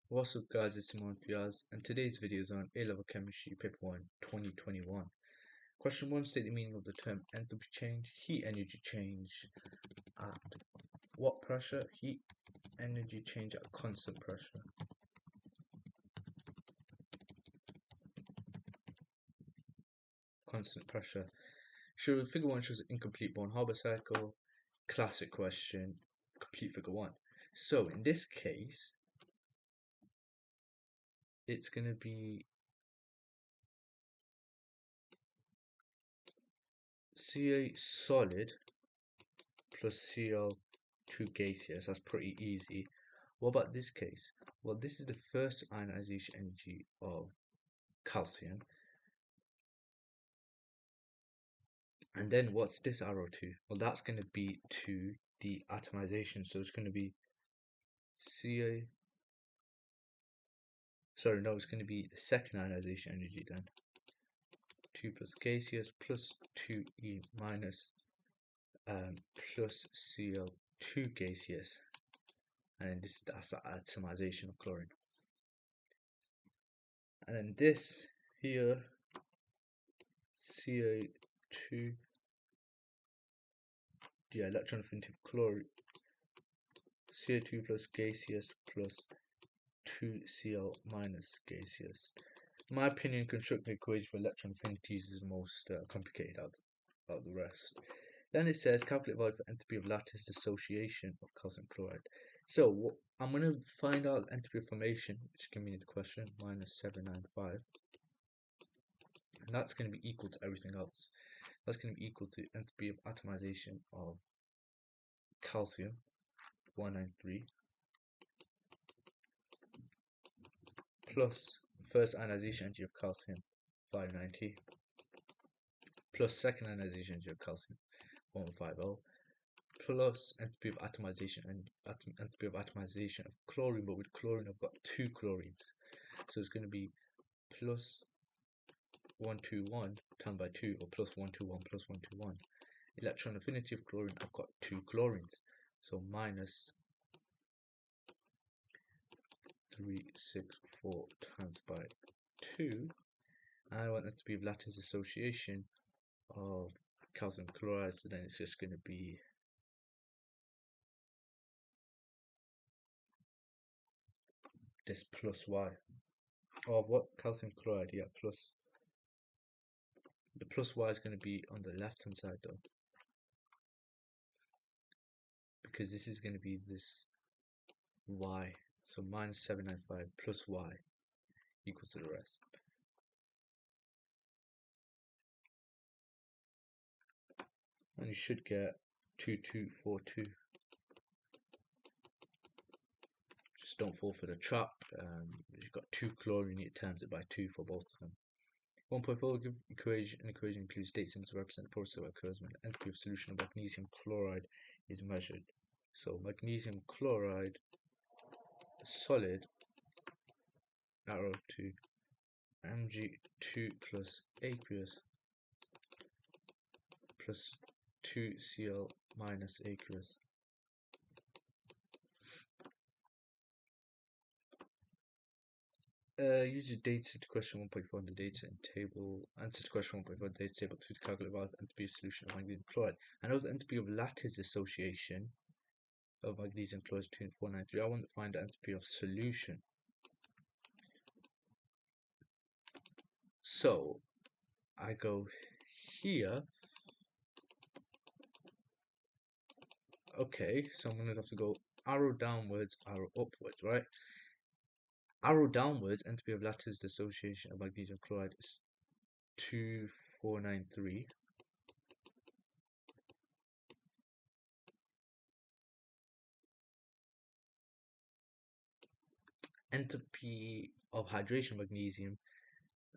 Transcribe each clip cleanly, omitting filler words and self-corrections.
What's up guys, it's Simon Fiaz and today's video is on A-Level Chemistry Paper 1 2021. Question 1, state the meaning of the term enthalpy change. Heat energy change at what pressure? Heat energy change at constant pressure. Constant pressure. Figure 1 shows an incomplete Born-Haber cycle. Classic question, complete figure 1. So in this case, it's going to be Ca solid plus Cl2 gaseous. That's pretty easy. What about this case? Well, this is the first ionization energy of calcium. And then what's this arrow to? Well, that's going to be to the atomization. So it's going to be Ca. Sorry, no, it's going to be the second ionization energy then. 2 plus gaseous plus 2E minus plus Cl2 gaseous. And then that's the atomization of chlorine. And then this here, Ca2, yeah, electron affinity of chlorine, Ca2 plus gaseous plus 2Cl minus gaseous. In my opinion, constructing the equation for electron affinities is the most complicated out of the rest. Then it says calculate value for enthalpy of lattice dissociation of calcium chloride. So I'm going to find out enthalpy of formation, which can mean the question, minus 795. And that's going to be equal to everything else. That's going to be equal to enthalpy of atomization of calcium, 193, plus first ionization energy of calcium, 590, plus second ionization energy of calcium, 150, plus enthalpy of atomization and enthalpy of atomization of chlorine, but with chlorine I've got 2 chlorines, so it's going to be plus 121 times by 2, or plus 121 plus 121. Electron affinity of chlorine, I've got 2 chlorines, so minus 364 times by 2. And I want that to be lattice association of calcium chloride, so then it's just going to be this plus y of what? Calcium chloride, yeah, plus the plus y is going to be on the left hand side though, because this is going to be this y, so minus 795 plus y equals to the rest. And you should get 2242. Just don't fall for the trap. You've got 2 chlorine, you need to times it by 2 for both of them. 1.4 equation. An equation includes date symbols to represent the process that occurs when the enthalpy of solution of magnesium chloride is measured. So magnesium chloride solid, arrow to Mg2 plus aqueous plus 2Cl minus aqueous. Use your data to question 1.4 in the data table. Answer to question 1.4 data table 2 to calculate the enthalpy of solution of magnesium chloride. I know the enthalpy of lattice dissociation of magnesium chloride is 2.493. I want to find the enthalpy of solution. So I go here. Okay, so I'm gonna have to go arrow downwards, arrow upwards, right? Arrow downwards, enthalpy of lattice dissociation of magnesium chloride is 2.493. Enthalpy of hydration magnesium,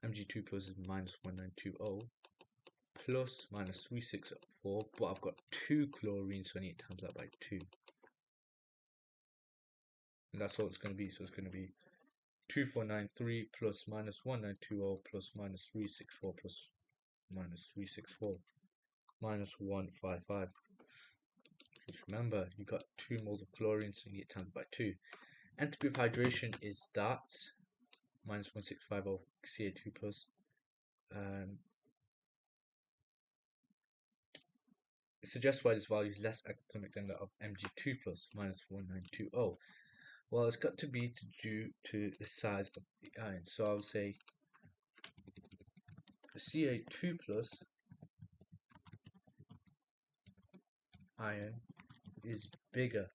Mg2 plus is minus 1920, plus minus 364, but I've got 2 chlorines, so I need to times that by 2. And that's all it's going to be. So it's going to be 2493 plus minus 1920 plus minus 364 plus minus 364 minus 155. Just remember, you got 2 moles of chlorine, so you need times by 2. Entropy of hydration is that minus 1,650 Ca2 plus. It suggests why this value is less atomic than that of Mg2 plus minus 1920. Well, it's got to be due to the size of the ion. So I would say Ca2 plus ion is bigger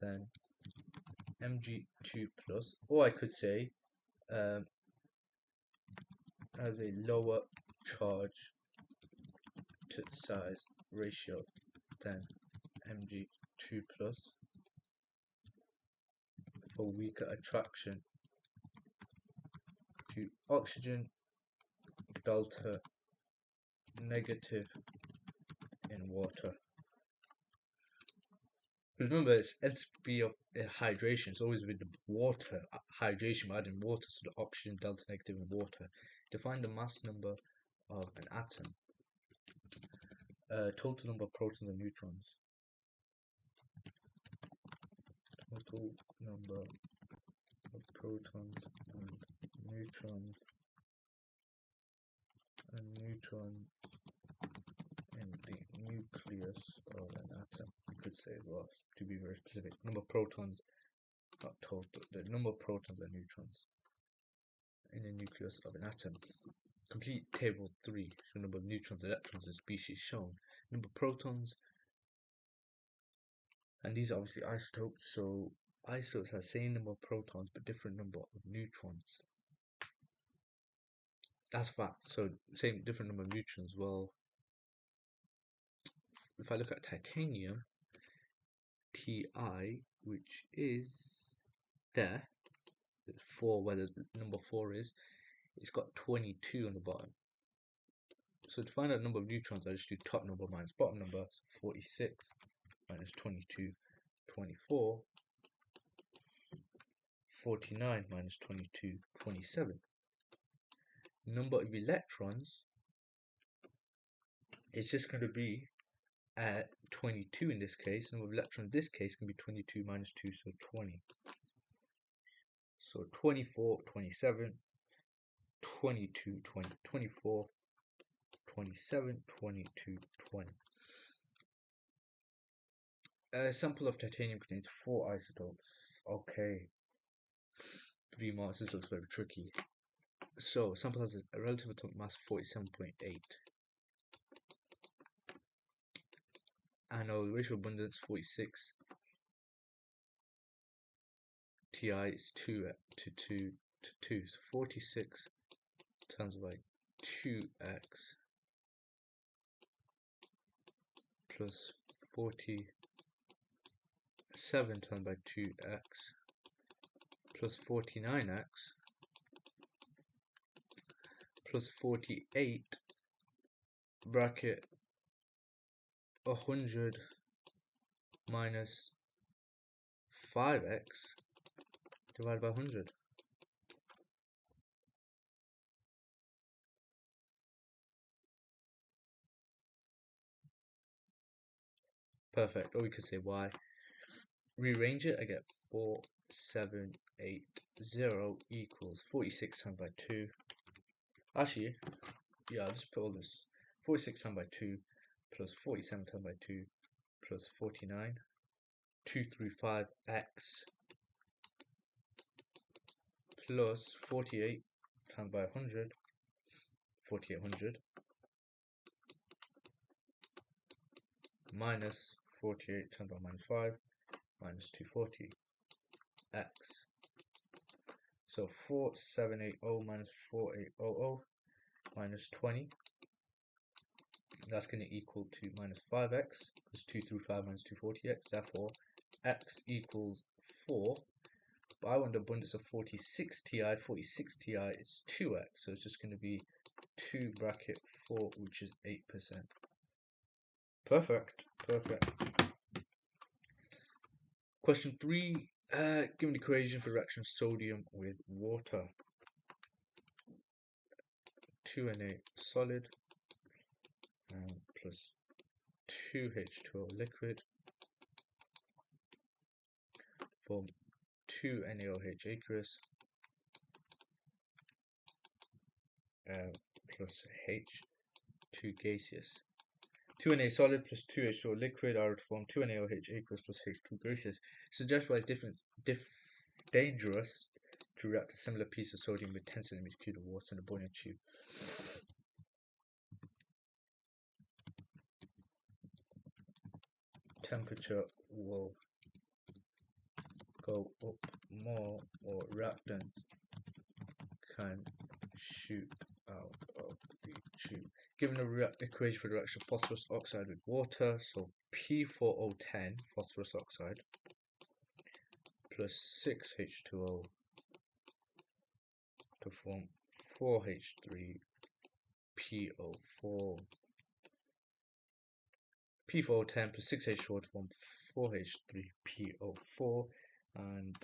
than Mg2 plus, or I could say has a lower charge to size ratio than Mg2 plus for weaker attraction to oxygen delta negative in water. Remember, it's entropy of hydration. It's always with the water hydration. We're adding water, so the oxygen delta negative in water. Define the mass number of an atom. Total number of protons and neutrons. Total number of protons and neutrons in the nucleus of an atom. You could say as well, to be very specific. Number of protons, not total. The number of protons and neutrons in the nucleus of an atom. Complete table 3. The number of neutrons, electrons, and species shown. Number of protons, and these are obviously isotopes. So isotopes have the same number of protons but different number of neutrons. That's fact. So same different number of neutrons. Well, if I look at titanium, Ti, which is there, 4, where the number 4 is, it's got 22 on the bottom. So to find out the number of neutrons, I just do top number minus bottom number. So 46 minus 22, 24. 49 minus 22, 27. Number of electrons is just going to be 22 in this case. Number of electrons in this case can be 22 minus 2, so 20. So 24, 27, 22, 20, 24, 27, 22, 20. A sample of titanium contains 4 isotopes. Okay. 3 marks. This looks very tricky. So, sample has a relative atomic mass of 47.8. I know the ratio of abundance 46. Ti is 2 to 2 to 2. So 46 times by 2x plus 47 times by 2x plus 49x plus 48 bracket 100 minus 5x divided by 100. Perfect. Or we could say y. Rearrange it, I get 4780 equals 46 times by 2. Actually, yeah, I'll just put all this. 46 times by 2 plus 47 times by 2 plus 49. 235x plus 48 times by 100. 4800 minus 48 times by minus 5 minus 240 x. So 4780 minus 4800 minus 20. That's going to equal to minus 5x, because 2 through 5 minus 240x. Therefore, x equals 4. But I want the abundance of 46 Ti. 46 Ti is 2x, so it's just going to be 2 bracket 4, which is 8%. Perfect. Perfect. Question 3. Given the equation for the reaction of sodium with water. 2Na solid plus 2H2O liquid form 2NaOH aqueous plus H, 2 gaseous. 2Na solid plus 2H2O liquid are to form 2NaOH aqueous plus H2 gaseous. Suggest why it's dangerous to react a similar piece of sodium with 10 cm cubed of water in a boiling tube. Temperature will go up more, or reactants can shoot out of the tube. Given the equation for the reaction of phosphorus oxide with water, so P4O10 phosphorus oxide plus 6H2O to form 4H3PO4. P4O10 plus 6H2O to form 4H3PO4, and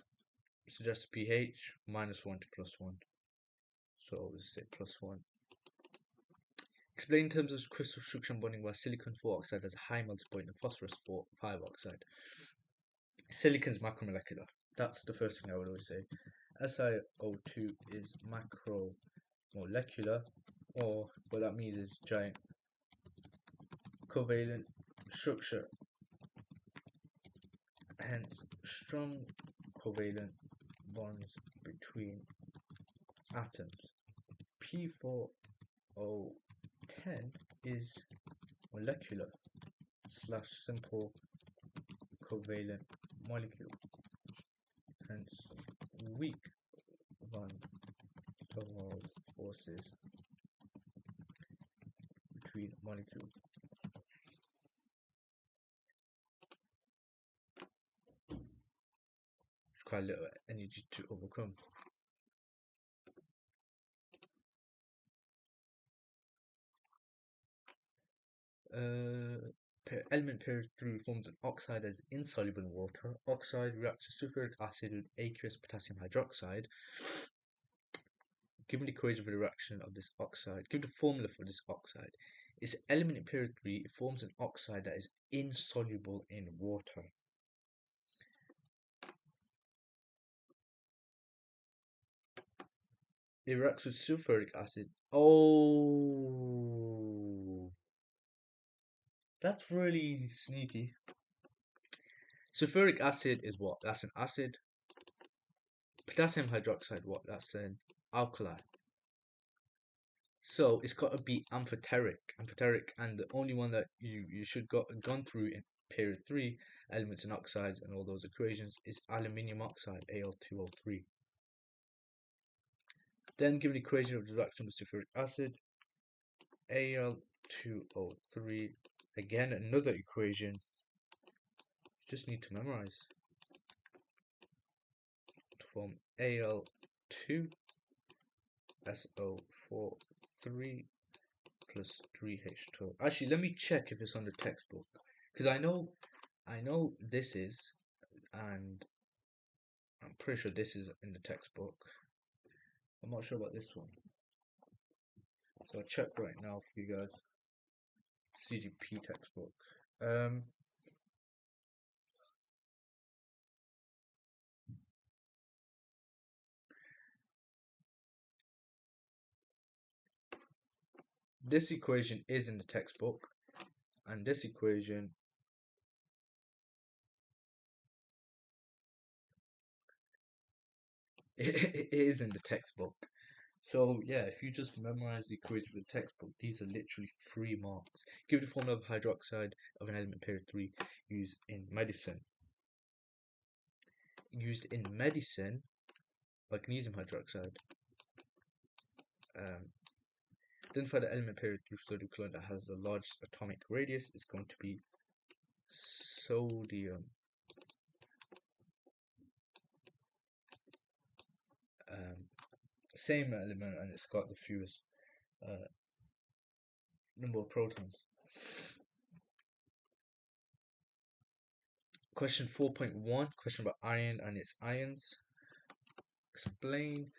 suggest pH -1 to +1. So let's say +1. Explain in terms of crystal structure and bonding why silicon 4 oxide has a high melting point and phosphorus 5 oxide. Silicon's macromolecular. That's the first thing I would always say. SiO2 is macromolecular, or what that means is giant covalent structure, hence strong covalent bonds between atoms. P4O10 is molecular / simple covalent molecule, hence weak van der Waals forces between molecules. It's quite a little energy to overcome. Element period 3 forms an oxide as insoluble in water. Oxide reacts with sulfuric acid with aqueous potassium hydroxide. Given the equation for the reaction of this oxide, give the formula for this oxide. Its element in period 3, it forms an oxide that is insoluble in water. It reacts with sulfuric acid. Oh, that's really sneaky. Sulfuric acid is what? That's an acid. Potassium hydroxide, what? That's an alkali. So it's got to be amphoteric, and the only one that you should gone through in period 3, elements and oxides and all those equations, is aluminium oxide, Al2O3. Then given the equation of the reaction with sulfuric acid, Al2O3, again another equation, you just need to memorize, to form Al2SO43 plus 3H2O. Actually, let me check if it's on the textbook, because I know this is, and I'm pretty sure this is in the textbook. I'm not sure about this one, so I'll check right now for you guys. CGP textbook. This equation is in the textbook, and this equation it is in the textbook. So yeah, if you just memorize the equation for the textbook, these are literally 3 marks. Give the formula of hydroxide of an element period 3 used in medicine. Magnesium hydroxide. Identify the element period 3 sodium chloride that has the largest atomic radius. Is going to be sodium. Same element, and it's got the fewest number of protons. Question 4.1, question about iron and its ions. Explain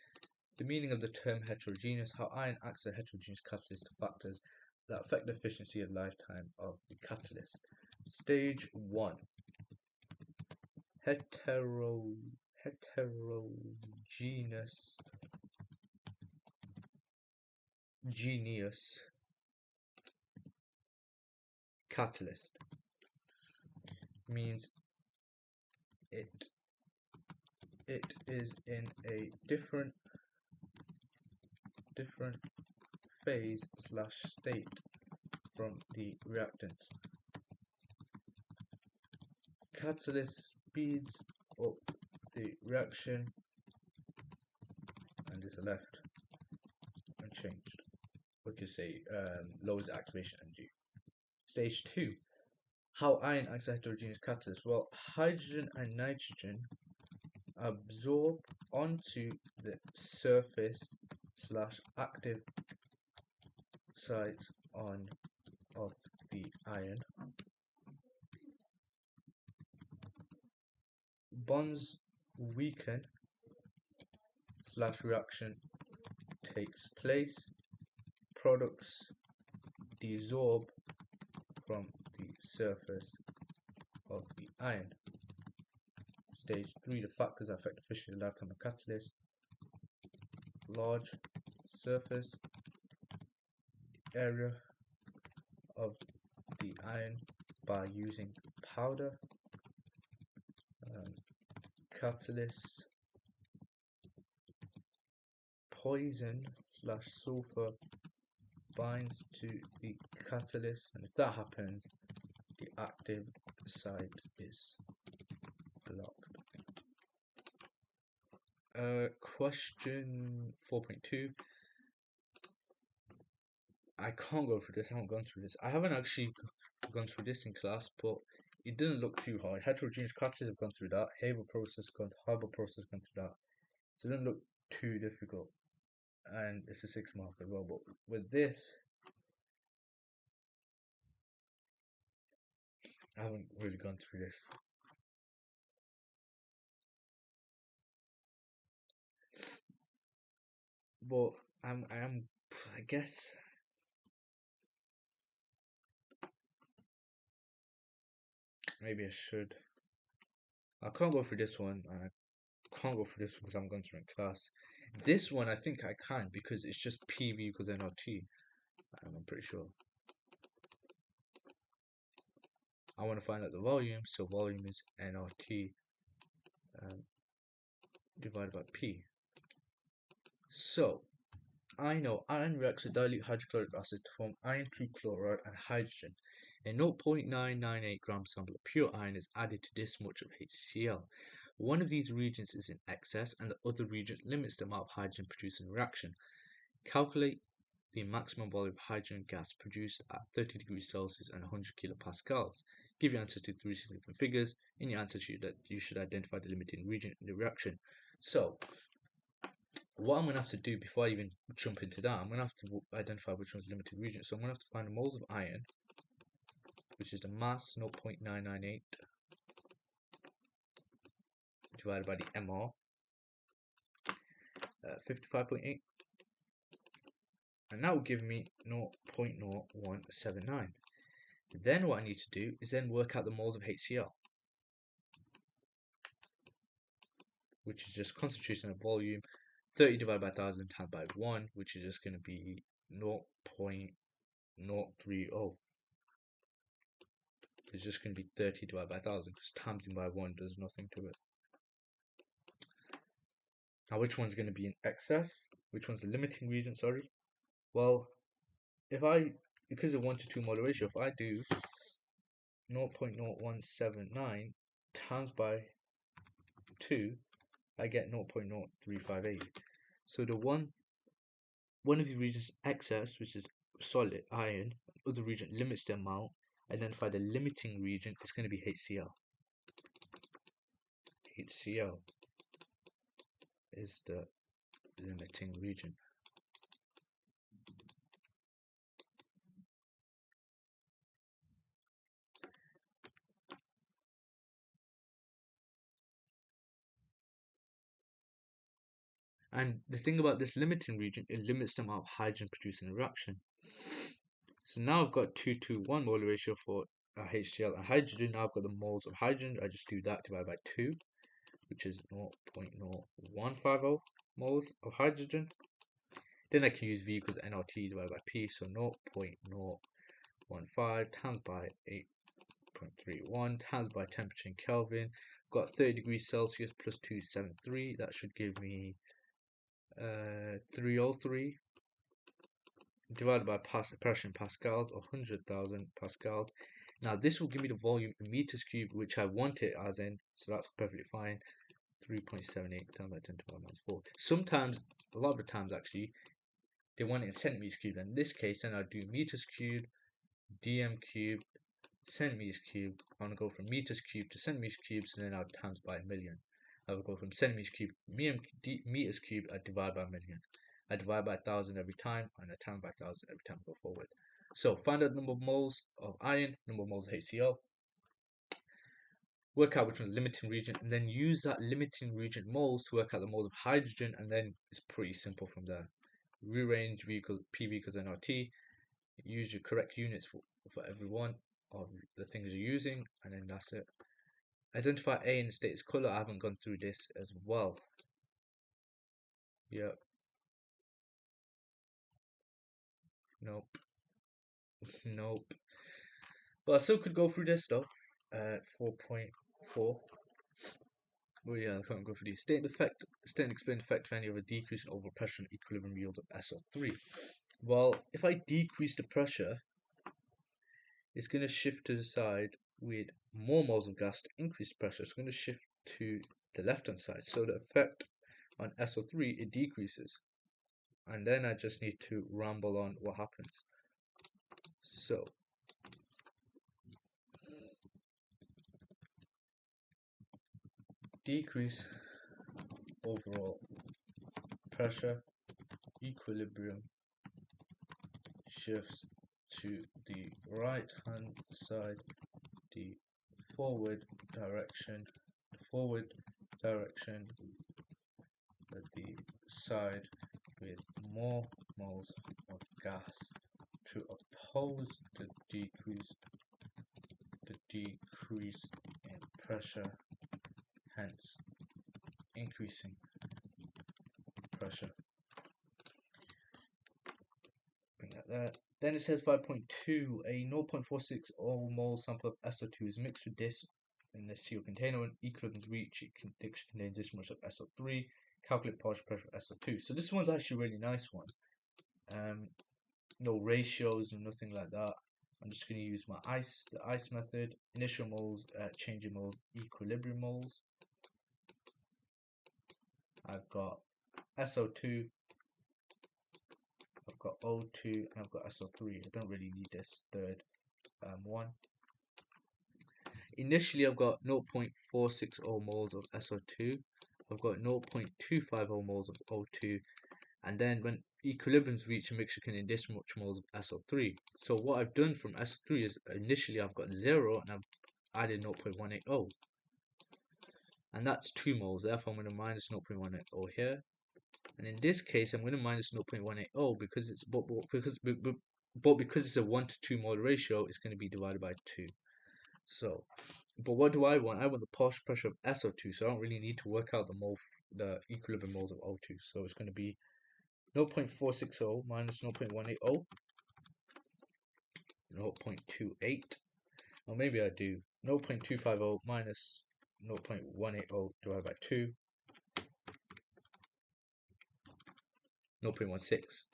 the meaning of the term heterogeneous, how iron acts as a heterogeneous catalyst to factors that affect the efficiency and lifetime of the catalyst. Stage 1. heterogeneous catalyst means it is in a different phase slash state from the reactant. Catalyst speeds up the reaction and is left unchanged. We could say lowers activation energy. Stage 2. How iron acts as heterogeneous catalyst. Well, hydrogen and nitrogen absorb onto the surface slash active sides of the iron. Bonds weaken slash reaction takes place. Products desorb from the surface of the iron. Stage 3. The factors that affect efficiency and lifetime of catalyst. Large surface area of the iron by using powder. Catalyst poison slash sulfur binds to the catalyst, and if that happens, the active side is blocked. Question 4.2. I can't go through this. I haven't gone through this. I haven't actually gone through this in class, but it didn't look too hard. Heterogeneous catalysts have gone through that. Haber process Haber process gone through that. So it didn't look too difficult. And it's a 6 mark as well. But with this, I haven't really gone through this. But I guess maybe I should. I can't go through this one. I can't go through this one because I'm going through in class. This one I think I can because it's just PV equals nRT. I'm pretty sure. I want to find out the volume, so volume is nRT divided by P. So I know iron reacts with dilute hydrochloric acid to form iron trichloride and hydrogen. A 0.998 gram sample of pure iron is added to this much of HCl. One of these reagents is in excess and the other reagent limits the amount of hydrogen produced in the reaction. Calculate the maximum volume of hydrogen gas produced at 30 degrees Celsius and 100 kilopascals. Give your answer to 3 significant figures. In your answer sheet, you should identify the limiting reagent in the reaction. So, what I'm going to have to do before I even jump into that, I'm going to have to identify which one's limiting reagent. So I'm going to have to find the moles of iron, which is the mass 0.998 divided by the MR, 55.8. And that will give me 0.0179. Then what I need to do is then work out the moles of HCl, which is just concentration and volume, 30 divided by 1000 times by 1, which is just going to be 0.030. It's just going to be 30 divided by 1000 because times by 1 does nothing to it. Now which one's going to be in excess? Which one's the limiting reagent, sorry? Well, because of 1 to 2 molar ratio, if I do 0.0179 times by 2, I get 0.0358. So the one of these regions excess, which is solid iron, other region limits the amount. Identify the limiting region is going to be HCl. HCl is the limiting region. And the thing about this limiting region, it limits the amount of hydrogen produced in a reaction. So now I've got 2 to 1 molar ratio for HCl and hydrogen. Now I've got the moles of hydrogen. I just do that divided by 2, which is 0.0150 moles of hydrogen. Then I can use V equals nRT divided by P, so 0.015 times by 8.31 times by temperature in Kelvin. I've got 30 degrees Celsius plus 273. That should give me 303 divided by pressure in pascals, or 100,000 pascals. Now this will give me the volume in meters cubed, which I want it as in, so that's perfectly fine. 3.78 times by 10 to the power minus 4. Sometimes, a lot of the times actually, they want it in centimeters cubed. And in this case, then I'll do meters cubed, dm cubed, centimeters cubed. I'm going to go from meters cubed to centimeters cubed, so then I'll times by a million. I will go from centimeters cubed meters cubed, I divide by a million. I divide by 1,000 every time, and I times by 1,000 every time I go forward. So find out the number of moles of iron, number of moles of HCl, work out which one's the limiting reagent, and then use that limiting reagent moles to work out the moles of hydrogen, and then it's pretty simple from there. Rearrange PV equals nRT, use your correct units for every one of the things you're using, and then that's it. Identify A in the status color. I haven't gone through this as well. Yep. Nope. Nope. But I still could go through this though. 4.4. Well, yeah, I can't go through these. State and explain the effect of any of a decrease in overpressure and equilibrium yield of SO3. Well, if I decrease the pressure, it's going to shift to the side with more moles of gas to increase the pressure. It's going to shift to the left hand side. So the effect on SO3, it decreases. And then I just need to ramble on what happens. So decrease overall pressure, equilibrium shifts to the right hand side, the forward direction, at the side with more moles of gas to oppose the decrease in pressure, hence increasing pressure. Bring that there. Then it says 5.2, a 0.46 mole sample of SO2 is mixed with this in the sealed container. When equilibrium is reached, it contains this much of SO3. Calculate partial pressure of SO2. So this one's actually a really nice one. No ratios and nothing like that. I'm just going to use the ice method. Initial moles, changing moles, equilibrium moles. I've got SO2, I've got O2, and I've got SO3. I don't really need this third one. Initially, I've got 0.460 moles of SO2. I've got 0.250 moles of O2. And then when equilibrium's reached, a mixture contains this much moles of SO3. So what I've done from SO3 is initially I've got 0 and I've added 0.180. And that's 2 moles. Therefore, I'm going to minus 0.180 here. And in this case, I'm going to minus 0.180 because it's because it's a 1 to 2 mole ratio. It's going to be divided by 2. So, but what do I want? I want the partial pressure of SO2. So I don't really need to work out the equilibrium moles of O2. So it's going to be 0.460 minus 0.180, 0.28, or maybe I do 0.250 minus 0.180 divided by 2, 0.16.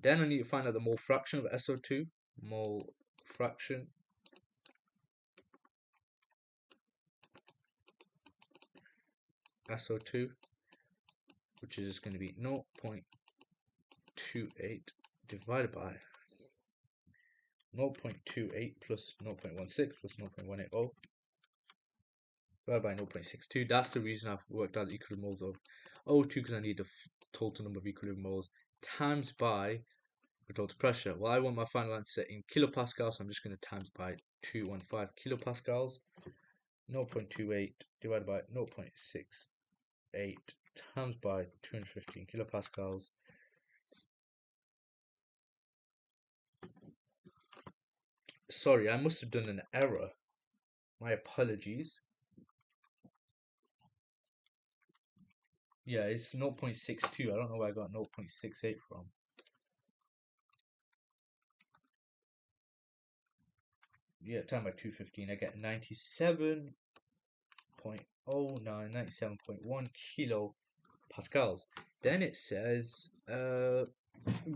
Then I need to find out the mole fraction of SO2, mole fraction. SO2, which is going to be 0.28 divided by 0.28 plus 0.16 plus 0.180 divided by 0.62. That's the reason I've worked out the equilibrium moles of O2, because I need the total number of equilibrium moles times by the total pressure. Well, I want my final answer in kilopascals, so I'm just going to times by 215 kilopascals. 0.28 divided by 0.68 times by 215 kilopascals. Sorry, I must have done an error. My apologies. Yeah, it's 0.62. I don't know where I got 0.68 from. Yeah, times by 215, I get 97.1 kilopascals. Then it says,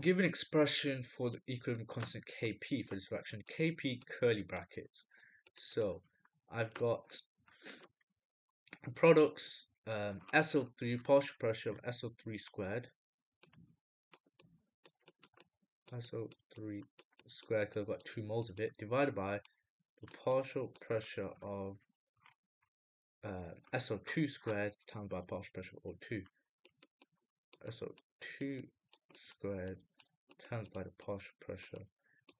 give an expression for the equilibrium constant Kp for this reaction. Kp curly brackets. So I've got products, SO3, partial pressure of SO3 squared. SO3 squared, because I've got 2 moles of it, divided by the partial pressure of SO2 squared times by partial pressure of O2. SO2 squared times by the partial pressure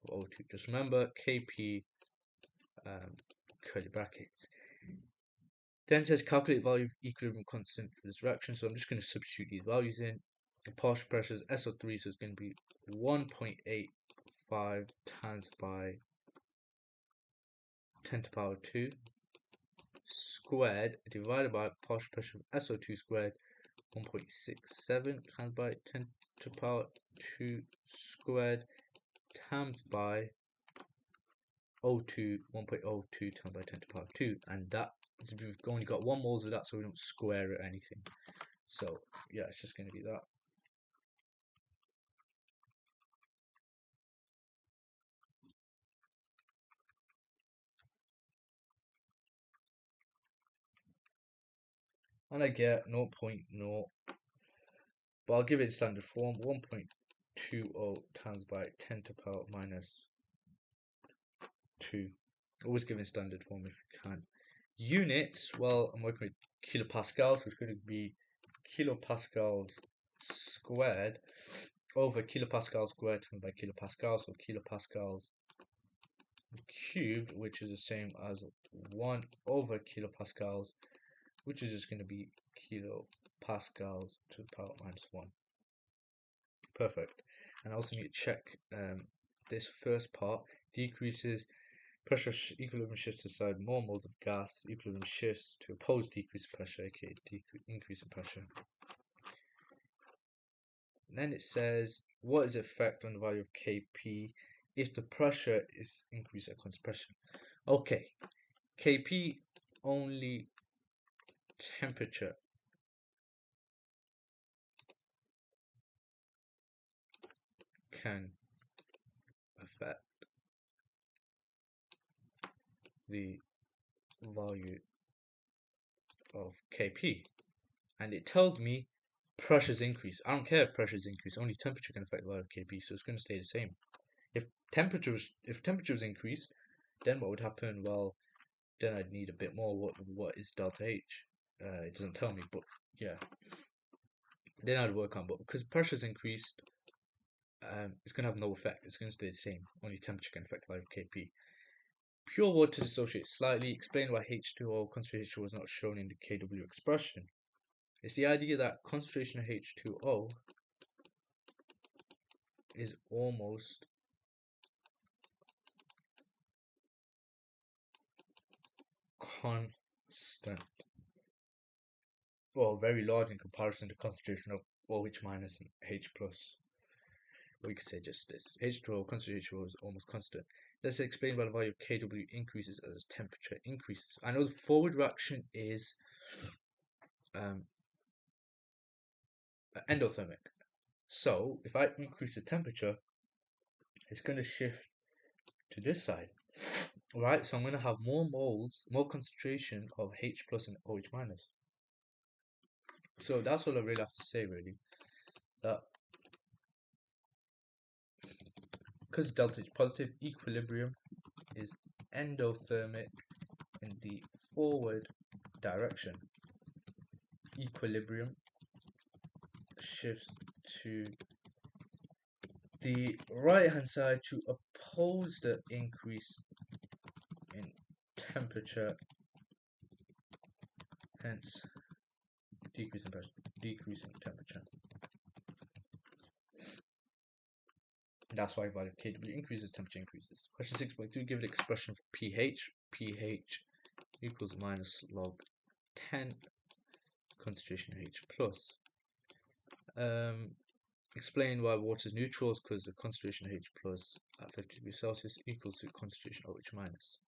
of O2. Just remember Kp curly brackets. Then it says calculate value of equilibrium constant for this reaction. So I'm just going to substitute these values in. The partial pressure is SO3, so it's going to be 1.85 times by 10 to the power 2 squared divided by partial pressure of SO2 squared, 1.67 times by 10 to the power 2 squared times by O2, 1.02 times by 10 to the power 2, and that we've only got 1 moles of that, so we don't square it or anything. So yeah, it's just going to be that. And I get 0.0, but I'll give it in standard form, 1.20 times by 10 to the power minus 2. Always give in standard form if you can. Units, well, I'm working with kilopascals, so it's going to be kilopascals squared over kilopascals squared times by kilopascals, so kilopascals cubed, which is the same as 1 over kilopascals, which is just going to be kilopascals to the power minus 1. Perfect. And I also need to check this first part. Decreases pressure equilibrium shifts to the side more moles of gas. Equilibrium shifts to oppose decrease in pressure, aka increase in pressure. And then it says, what is the effect on the value of Kp if the pressure is increased at constant pressure? Okay, Kp only temperature can affect the value of Kp, and it tells me pressure's increase. I don't care if pressure's increase, only temperature can affect the value of Kp, so it's going to stay the same. If temperature was increased, then what would happen? Well, then I'd need a bit more. What is delta H? It doesn't tell me, but yeah, then I'd work on. But because pressure's increased, it's going to have no effect. It's going to stay the same. Only temperature can affect the value of Kp. Pure water dissociates slightly. Explain why H2O concentration was not shown in the Kw expression. It's the idea that concentration of H2O is almost constant. Well, very large in comparison to concentration of OH minus and H plus. Or you could say just this. H2O concentration was almost constant. Let's explain why the value of Kw increases as temperature increases. I know the forward reaction is endothermic. So if I increase the temperature, it's going to shift to this side. Right, so I'm going to have more moles, more concentration of H plus and OH minus. So that's all I really have to say, really. That because delta H positive, equilibrium is endothermic in the forward direction. Equilibrium shifts to the right hand side to oppose the increase in temperature, hence decrease in pressure, decrease in temperature. that's why value of Kw increases, temperature increases. Question 6.2, give an expression for pH. pH equals minus log 10 concentration H plus. Explain why water is neutral, because the concentration H plus at 50 degrees Celsius equals to concentration OH minus.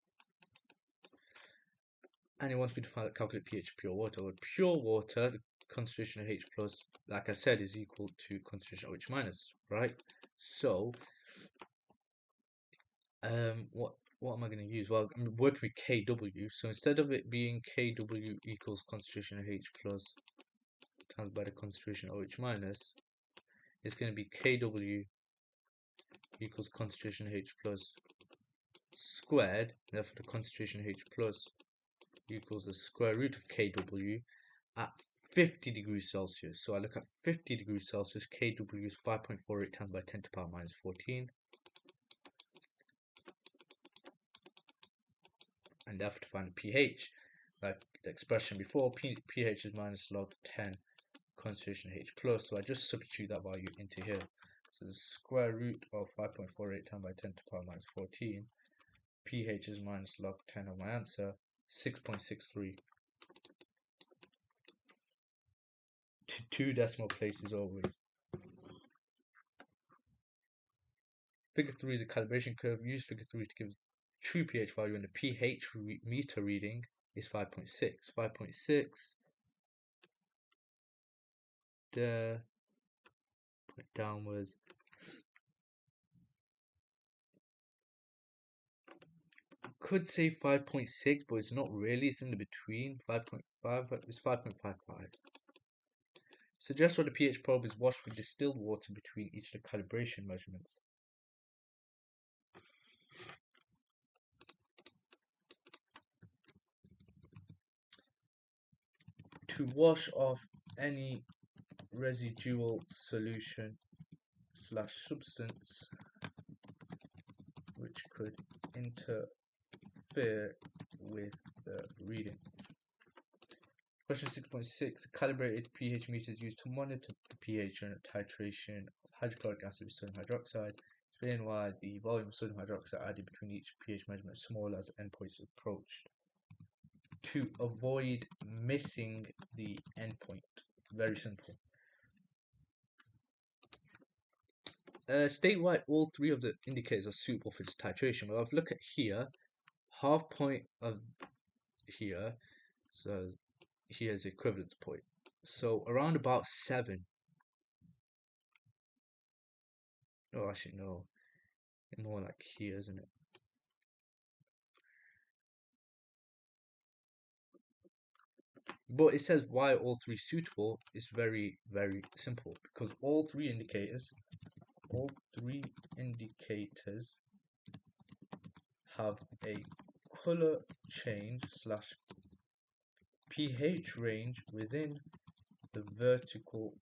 And it wants me to calculate pH of pure water. With pure water, the concentration of H plus, like I said, is equal to concentration OH minus, right? So, what am I going to use? Well, I'm working with Kw, so instead of it being Kw equals concentration of H plus times by the concentration of OH minus, it's going to be Kw equals concentration of H plus squared. Therefore, the concentration of H plus equals the square root of Kw at 50 degrees Celsius. So I look at 50 degrees Celsius, Kw is 5.48 times by 10 to the power minus 14. And therefore to find the pH, like the expression before, pH is minus log 10 concentration H plus. So I just substitute that value into here. So the square root of 5.48 times by 10 to the power minus 14. pH is minus log 10 of my answer, 6.63. To 2 decimal places always. Figure 3 is a calibration curve. Use figure 3 to give true pH value, and the pH meter reading is 5.6. 5.6 there, put downwards. Could say 5.6, but it's not really, it's in the between. 5.5 is 5.55. Suggest why the pH probe is washed with distilled water between each of the calibration measurements. To wash off any residual solution / substance which could interfere with the reading. Question 6.6. Calibrated pH meter is used to monitor the pH and titration of hydrochloric acid with sodium hydroxide. Explain why the volume of sodium hydroxide added between each pH measurement is small as endpoints are approached. To avoid missing the endpoint. Very simple. State why all 3 of the indicators are suitable for this titration. Well, I've looked at here, half point of here, so here's the equivalence point. So around about 7. Oh, actually no, more like here, isn't it? But it says why all 3 suitable is very, very simple, because all 3 indicators have a color change / pH range within the vertical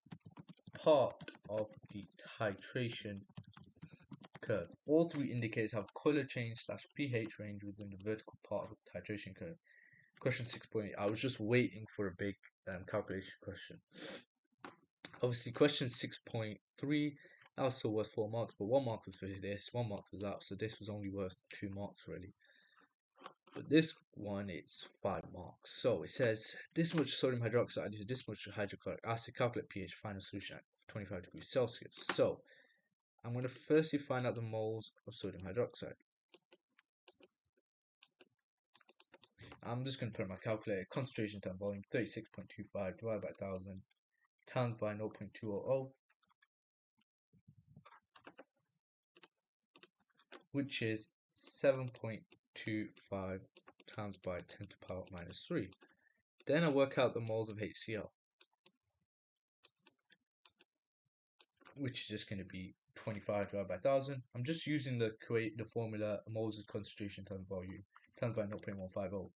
part of the titration curve. All 3 indicators have color change / pH range within the vertical part of the titration curve. Question 6.8. I was just waiting for a big calculation question. Obviously, question 6.3 also worth 4 marks, but 1 mark was for this, 1 mark was that, so this was only worth 2 marks really. But this one, it's 5 marks. So it says this much sodium hydroxide added to this much hydrochloric acid. Calculate pH final solution at 25 degrees Celsius. So I'm going to firstly find out the moles of sodium hydroxide. I'm just going to put in my calculator. Concentration times volume 36.25 divided by 1000 times by 0.200, which is 7.25 times by 10 to the power minus 3. Then I work out the moles of HCl, which is just going to be 25 divided by 1000. I'm just using the formula moles is concentration times volume times by 0.150.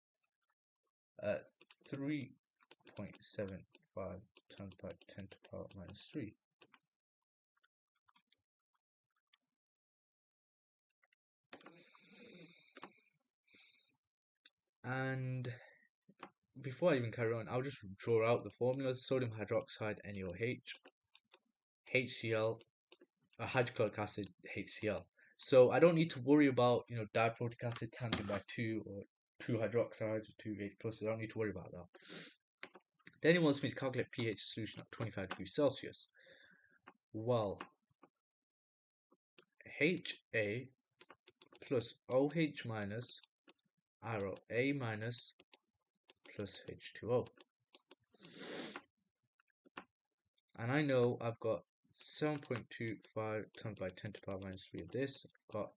3.75 times by 10 to the power minus 3. And before I even carry on, I'll just draw out the formulas. Sodium hydroxide NaOH, HCl a hydrochloric acid HCl. So I don't need to worry about diprotic acid tangent by 2 or 2 hydroxides or 2 H plus. I don't need to worry about that. Then he wants me to calculate pH solution at 25 degrees Celsius. Well, HA plus OH minus arrow A minus plus H2O. And I know I've got 7.25 times by 10 to the power minus 3 of this. I've got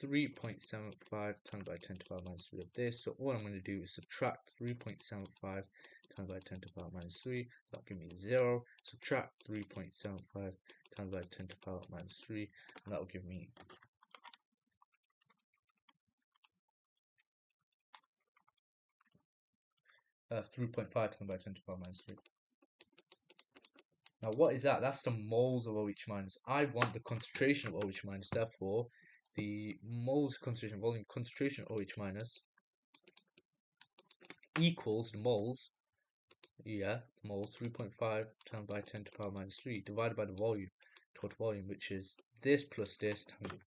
3.75 times by 10 to the power minus 3 of this. So all I'm going to do is subtract 3.75 times by 10 to the power minus 3. So that'll give me 0. Subtract 3.75 times by 10 to the power minus 3. And that will give me 3.5 times by 10 to the power minus 3. Now what is that? That's the moles of OH minus. I want the concentration of OH minus, therefore the moles concentration, volume concentration of OH minus equals the moles, the moles 3.5 times by 10 to the power minus 3 divided by the volume, total volume, which is this plus this,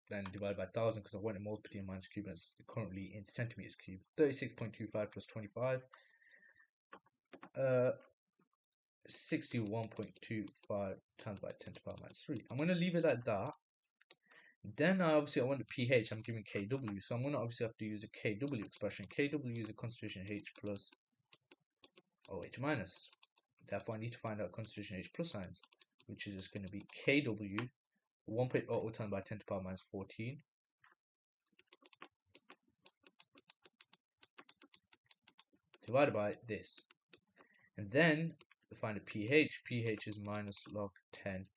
then divided by 1000 because I want it moles per minus cube and it's currently in centimeters cube. 36.25 plus 25. 61.25 times by 10 to the power minus 3. I'm going to leave it like that. Then I want the pH. I'm giving Kw, so I'm going to obviously have to use a Kw expression. Kw is a concentration H plus OH minus. Therefore, I need to find out concentration H plus signs, which is just going to be Kw 1.00 times by 10 to the power minus 14 divided by this. And then to find a pH, pH is minus log 10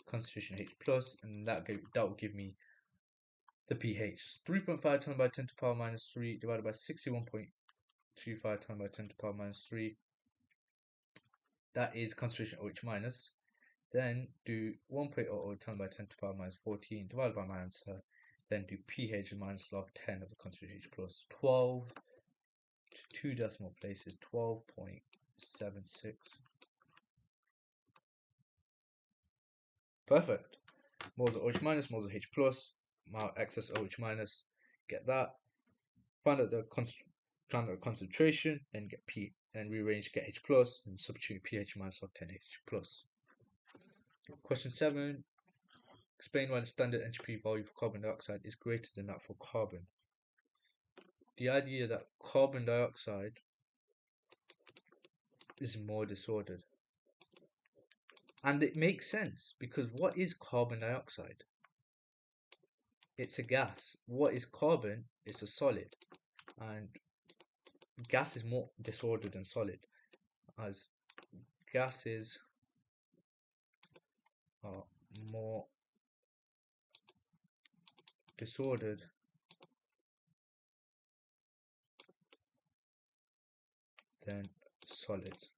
concentration H plus, and that will give me the pH. 3.5 times by 10 to the power minus 3 divided by 61.25 times by 10 to the power minus 3. That is concentration OH minus. Then do 1.00 times by 10 to the power minus 14 divided by my answer. Then do pH minus log 10 of the concentration H plus. 12 to 2 decimal places, 12.76. Perfect. Moles of OH minus, moles of H plus, my excess OH minus, get that. Find out the concentration and get P, and rearrange, get H plus, and substitute pH minus log 10 H plus. Question 7. Explain why the standard entropy value for carbon dioxide is greater than that for carbon. The idea that carbon dioxide is more disordered. And it makes sense, because what is carbon dioxide? It's a gas. What is carbon? It's a solid. And gas is more disordered than solid, as gases are more disordered than solids.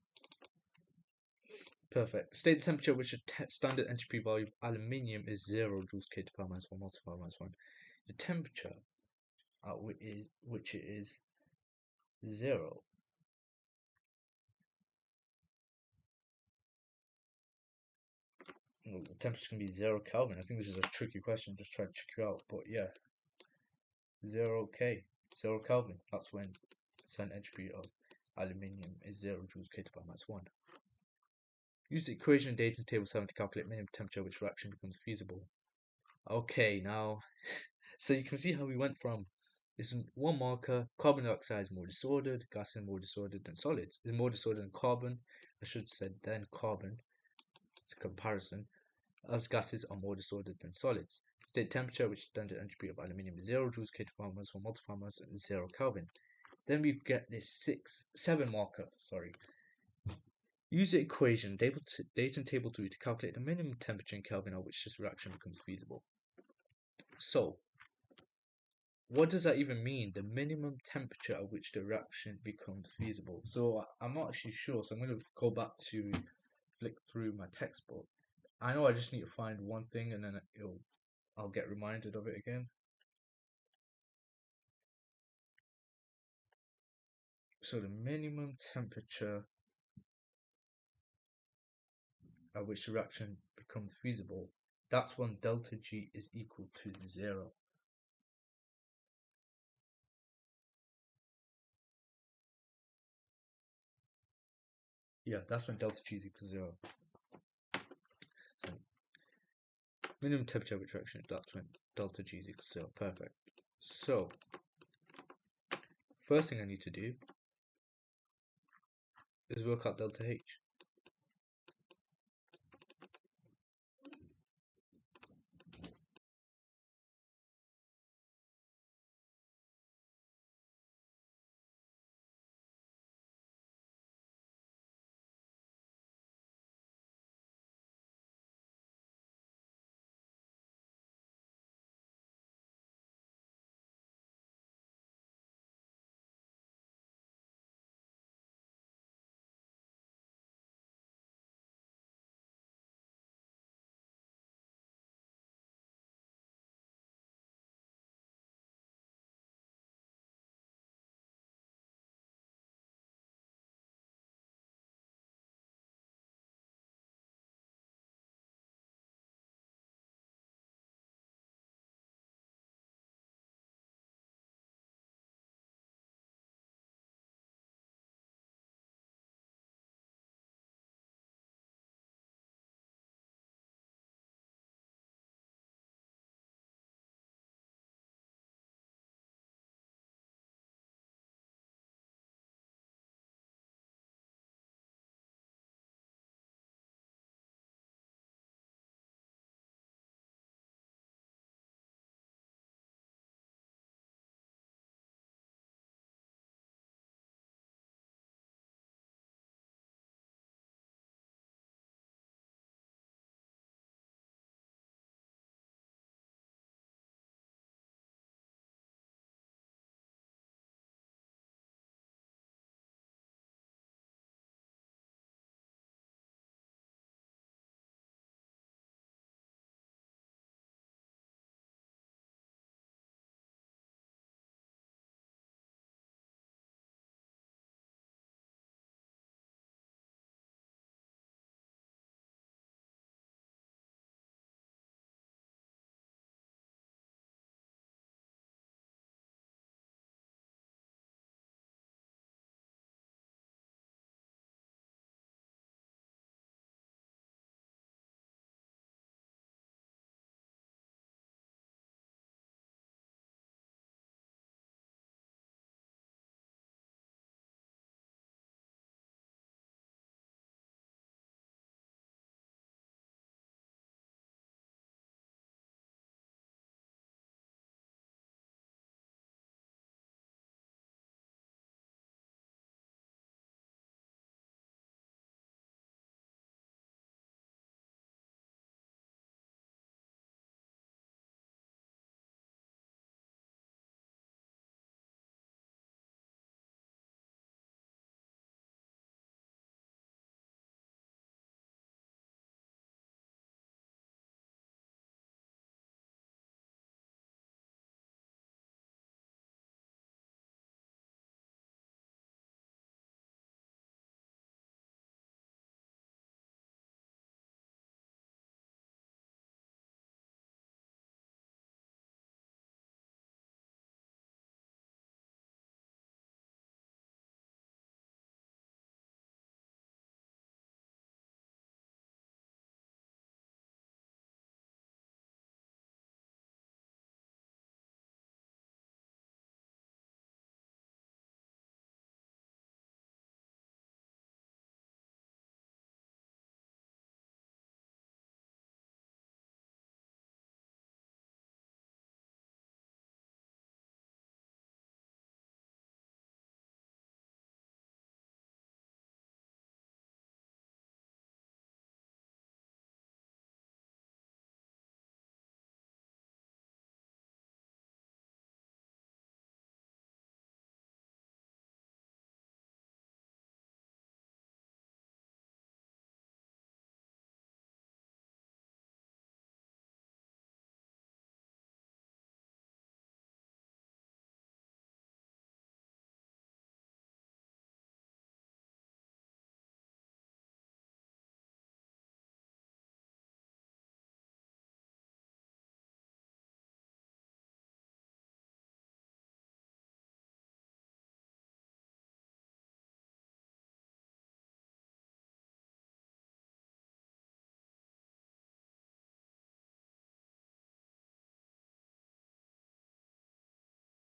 Perfect. State the temperature which the standard entropy value of aluminium is 0 joules K to the power minus 1 moles to the power minus 1. The temperature at which it is 0 the temperature can be 0 Kelvin. I think this is a tricky question, just try to check you out, but yeah, 0 K, 0 Kelvin, that's when standard entropy of aluminium is 0 joules K to the power minus 1. Use the equation in data table 7 to calculate minimum temperature which reaction becomes feasible. Okay, now, so you can see how we went from this one marker, carbon dioxide is more disordered, gas is more disordered than solids, is more disordered than carbon, I should have said then carbon, it's a comparison, as gases are more disordered than solids. State temperature which standard entropy of aluminium is 0 joules K to the power minus 1 multiplied minus 0 Kelvin. Then we get this 7 marker, Use the equation data table 3 to calculate the minimum temperature in Kelvin at which this reaction becomes feasible. So, what does that even mean? The minimum temperature at which the reaction becomes feasible. So I'm not actually sure. So I'm going to go back to flick through my textbook. I know I just need to find one thing and then I'll get reminded of it again. So the minimum temperature at which the reaction becomes feasible That's when delta G is equal to 0. Yeah, that's when delta G is equal to 0. So minimum temperature of retraction, that's when delta G is equal to 0. Perfect. So first thing I need to do is work out delta H.